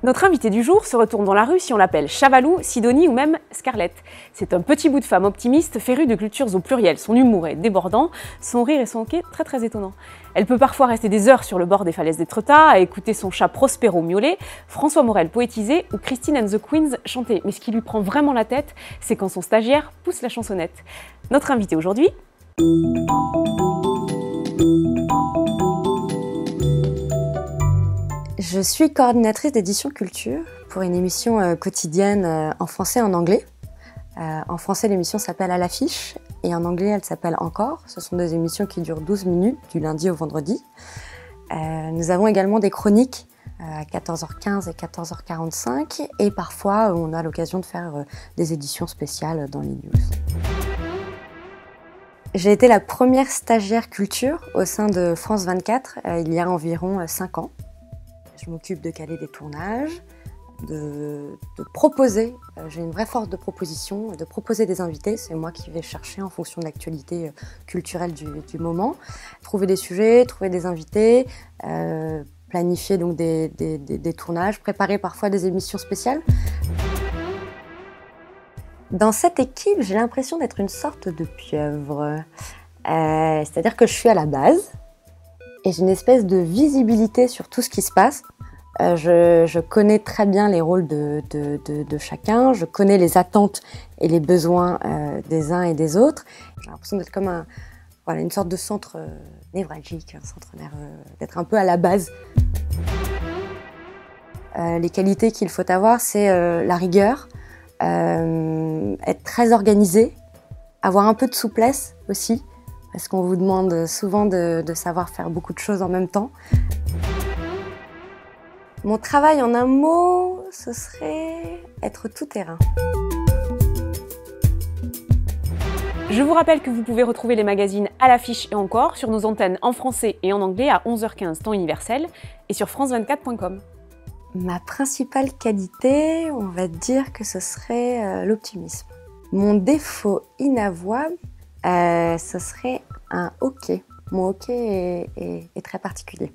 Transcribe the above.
Notre invitée du jour se retourne dans la rue si on l'appelle Chavalou, Sidonie ou même Scarlett. C'est un petit bout de femme optimiste, férue de cultures au pluriel. Son humour est débordant, son rire et son hoquet très étonnant. Elle peut parfois rester des heures sur le bord des falaises d'Étretat à écouter son chat Prospero miauler, François Morel poétiser ou Christine and the Queens chanter. Mais ce qui lui prend vraiment la tête, c'est quand son stagiaire pousse la chansonnette. Notre invitée aujourd'hui... Je suis coordinatrice d'édition culture pour une émission quotidienne en français et en anglais. En français, l'émission s'appelle À l'affiche et en anglais, elle s'appelle Encore. Ce sont des émissions qui durent 12 minutes du lundi au vendredi. Nous avons également des chroniques à 14h15 et 14h45 et parfois on a l'occasion de faire des éditions spéciales dans les news. J'ai été la première stagiaire culture au sein de France 24 il y a environ 5 ans. Je m'occupe de caler des tournages, de proposer, j'ai une vraie force de proposition, de proposer des invités, c'est moi qui vais chercher en fonction de l'actualité culturelle du moment, trouver des sujets, trouver des invités, planifier donc des tournages, préparer parfois des émissions spéciales. Dans cette équipe, j'ai l'impression d'être une sorte de pieuvre, c'est-à-dire que je suis à la base, et j'ai une espèce de visibilité sur tout ce qui se passe. Je connais très bien les rôles de chacun, je connais les attentes et les besoins des uns et des autres. J'ai l'impression d'être comme une sorte de centre névralgique, un centre nerveux, d'être un peu à la base. Les qualités qu'il faut avoir, c'est la rigueur, être très organisé, avoir un peu de souplesse aussi, parce qu'on vous demande souvent de savoir faire beaucoup de choses en même temps. Mon travail en un mot, ce serait être tout terrain. Je vous rappelle que vous pouvez retrouver les magazines À l'affiche et Encore sur nos antennes en français et en anglais à 11h15 temps universel et sur france24.com. Ma principale qualité, on va dire que ce serait l'optimisme. Mon défaut inavouable, ce serait un hoquet. Mon hoquet est très particulier.